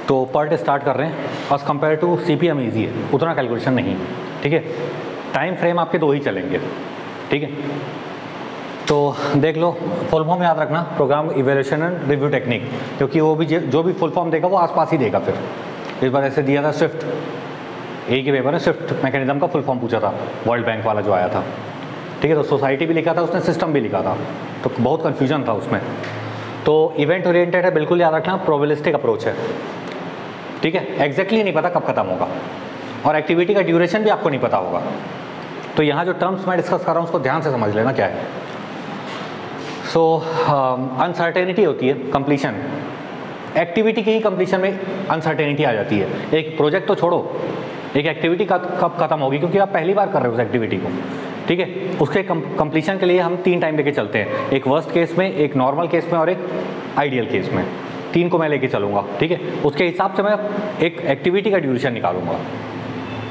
तो part start कर रहे हैं। As compare to CPM easy है, उतना कैलकुलेशन नहीं, ठीक है। टाइम फ्रेम आपके 2 ही चलेंगे, ठीक है। तो देख लो, फुल फॉर्म याद रखना, program evaluation and review technique, क्योंकि वो भी जो भी फुल फॉर्म देगा वो आसपास ही देगा। फिर इस बार ऐसे दिया था स्विफ्ट, एक ही पेपर में स्विफ्ट मैकेनिज्म का फुल फॉर्म पूछा था, वर्ल्ड बैंक वाला जो आया था, ठीक है। तो सोसाइटी भी लिखा था उसने, सिस्टम भी लिखा था, तो बहुत कन्फ्यूजन था उसमें। तो इवेंट ओरिएंटेड है, बिल्कुल याद रखना, प्रोबेबिलिस्टिक अप्रोच है, ठीक है। एग्जैक्टली नहीं पता कब खत्म होगा, और एक्टिविटी का ड्यूरेशन भी आपको नहीं पता होगा। तो यहाँ जो टर्म्स मैं डिस्कस कर रहा हूँ उसको ध्यान से समझ लेना क्या है। सो अनसर्टेनिटी होती है कंप्लीशन, एक्टिविटी की ही कंप्लीशन में अनसर्टेनिटी आ जाती है। एक प्रोजेक्ट तो छोड़ो, एक एक्टिविटी कब खत्म होगी, क्योंकि आप पहली बार कर रहे हो उस एक्टिविटी को, ठीक है। उसके कंप्लीशन के लिए हम 3 टाइम लेके चलते हैं, एक वर्स्ट केस में, एक नॉर्मल केस में और एक आइडियल केस में। 3 को मैं लेके चलूँगा, ठीक है। उसके हिसाब से मैं एक एक्टिविटी का ड्यूरेशन निकालूंगा,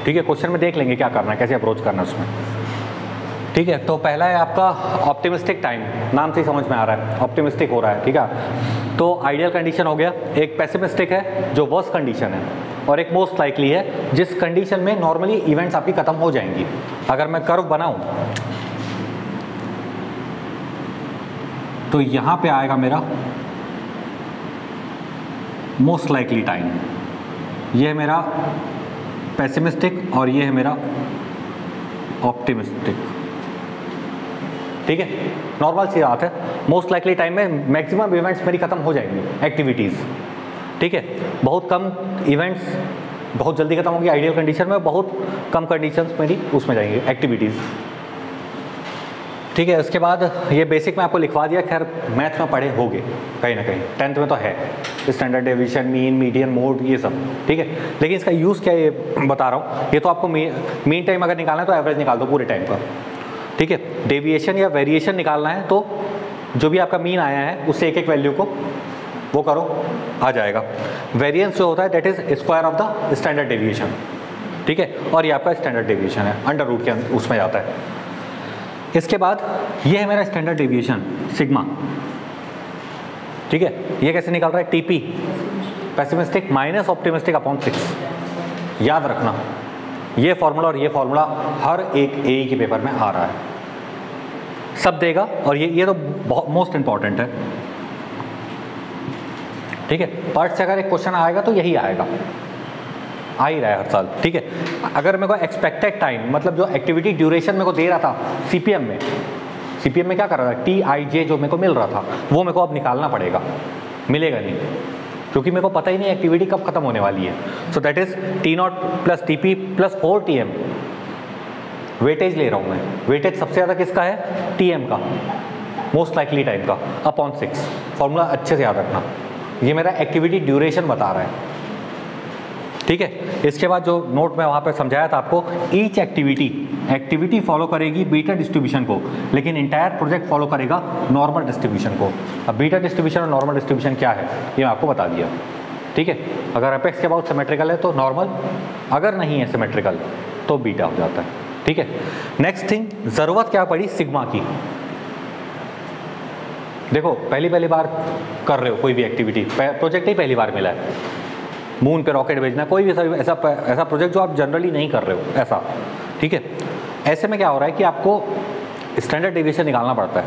ठीक है। क्वेश्चन में देख लेंगे क्या करना है, कैसे अप्रोच करना है उसमें, ठीक है। तो पहला है आपका ऑप्टिमिस्टिक टाइम, नाम से ही समझ में आ रहा है ऑप्टिमिस्टिक हो रहा है, ठीक है। तो आइडियल कंडीशन हो गया, एक पेसिमिस्टिक है जो वर्स्ट कंडीशन है, और एक मोस्ट लाइकली है जिस कंडीशन में नॉर्मली इवेंट्स आपकी खत्म हो जाएंगी। अगर मैं कर्व बनाऊं तो यहां पे आएगा मेरा मोस्ट लाइकली टाइम, ये है मेरा पेसिमिस्टिक और ये है मेरा ऑप्टिमिस्टिक, ठीक है। नॉर्मल सी बात है, मोस्ट लाइकली टाइम में मैक्सिमम इवेंट्स मेरी खत्म हो जाएंगी एक्टिविटीज़, ठीक है। बहुत कम इवेंट्स बहुत जल्दी खत्म होगी आइडियल कंडीशन में, बहुत कम कंडीशंस मेरी उसमें जाएंगी एक्टिविटीज़, ठीक है। उसके बाद ये बेसिक में आपको लिखवा दिया, खैर मैथ्स में पढ़े होगे कहीं ना कहीं, 10th में तो है, standard deviation, mean, median, mode, ये सब, ठीक है। लेकिन इसका यूज़ क्या ये बता रहा हूँ। ये तो आपको मीन टाइम अगर निकालना है तो एवरेज निकाल दो पूरे टाइम का, ठीक है। डेविएशन या वेरिएशन निकालना है तो जो भी आपका मीन आया है उससे एक वैल्यू को वो करो, आ जाएगा। वेरिएंस जो होता है that is square of the standard deviation, ठीक है। और ये आपका स्टैंडर्ड डेविएशन है, अंडर रूट के उसमें जाता है। इसके बाद ये है मेरा स्टैंडर्ड डेविएशन सिग्मा, ठीक है। ये कैसे निकाल रहा है, TP pessimistic minus optimistic upon 6, याद रखना ये फॉर्मूला और ये फॉर्मूला हर एक AE के पेपर में आ रहा है, सब देगा। और ये तो बहुत मोस्ट इंपॉर्टेंट है, ठीक है। पार्ट से अगर एक क्वेश्चन आएगा तो यही आएगा, आ ही रहा है हर साल, ठीक है। अगर मेरे को एक्सपेक्टेड टाइम, मतलब जो एक्टिविटी ड्यूरेशन मेरे को दे रहा था CPM में क्या कर रहा था, TIJ जो मेरे को मिल रहा था वो मेरे को अब निकालना पड़ेगा, मिलेगा नहीं क्योंकि मेरे को पता ही नहीं एक्टिविटी कब खत्म होने वाली है। So that is T0 plus TP plus 4TM, weightage ले रहा हूँ मैं। वेटेज सबसे ज़्यादा किसका है, TM का, मोस्ट लाइकली टाइम का, अपॉन 6। फॉर्मूला अच्छे से याद रखना, ये मेरा एक्टिविटी ड्यूरेशन बता रहा है, ठीक है। इसके बाद जो नोट में वहाँ पे समझाया था आपको, ईच एक्टिविटी फॉलो करेगी बीटा डिस्ट्रीब्यूशन को, लेकिन इंटायर प्रोजेक्ट फॉलो करेगा नॉर्मल डिस्ट्रीब्यूशन को। अब बीटा डिस्ट्रीब्यूशन और नॉर्मल डिस्ट्रीब्यूशन क्या है ये मैं आपको बता दिया, ठीक है। अगर अपेक्स के अबाउट सिमेट्रिकल है तो नॉर्मल, अगर नहीं है सिमेट्रिकल तो बीटा हो जाता है, ठीक है। नेक्स्ट थिंग, ज़रूरत क्या पड़ी सिग्मा की। देखो पहली बार कर रहे हो कोई भी एक्टिविटी, प्रोजेक्ट ही पहली बार मिला है, मून पे रॉकेट भेजना, कोई भी ऐसा प्रोजेक्ट जो आप जनरली नहीं कर रहे हो ऐसा, ठीक है। ऐसे में क्या हो रहा है कि आपको स्टैंडर्ड डेविएशन निकालना पड़ता है,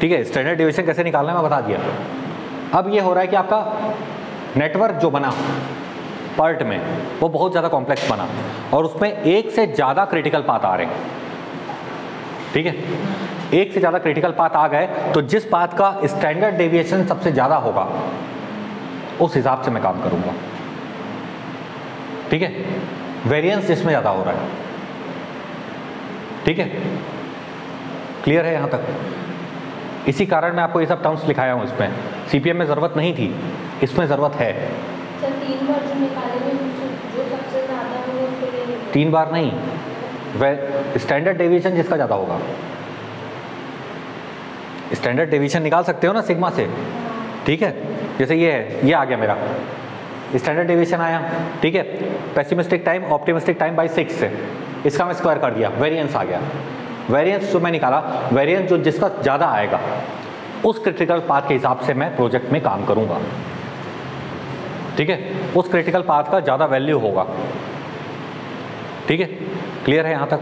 ठीक है। स्टैंडर्ड डेविएशन कैसे निकालना है मैं बता दिया। अब ये हो रहा है कि आपका नेटवर्क जो बना पार्ट में वो बहुत ज़्यादा कॉम्प्लेक्स बना, और उसमें एक से ज़्यादा क्रिटिकल पाथ आ रहे हैं, ठीक है। एक से ज़्यादा क्रिटिकल पाथ आ गए तो जिस पाथ का स्टैंडर्ड डेविएशन सबसे ज़्यादा होगा उस हिसाब से मैं काम करूंगा, ठीक है। वेरिएंस जिसमें ज़्यादा हो रहा है, ठीक है। क्लियर है यहाँ तक? इसी कारण मैं आपको ये सब टर्म्स लिखाया हूँ। इसमें CPM में ज़रूरत नहीं थी, इसमें ज़रूरत है। सर 3 बार जो निकाले जो सबसे ज़्यादा हो उसके लिए 3 बार नहीं, वह स्टैंडर्ड डेविएशन जिसका ज़्यादा होगा, स्टैंडर्ड डेविएशन निकाल सकते हो ना सिग्मा से, ठीक है। जैसे ये है, ये आ गया मेरा स्टैंडर्ड डेविएशन आया, ठीक है। Pessimistic time optimistic time by 6 से इसका मैं स्क्वायर कर दिया, वेरिएंस आ गया। वेरिएंस जो मैं निकाला, वेरिएंस जो जिसका ज़्यादा आएगा उस क्रिटिकल पाथ के हिसाब से मैं प्रोजेक्ट में काम करूंगा, ठीक है, उस क्रिटिकल पाथ का ज़्यादा वैल्यू होगा। ठीक है, क्लियर है यहाँ तक?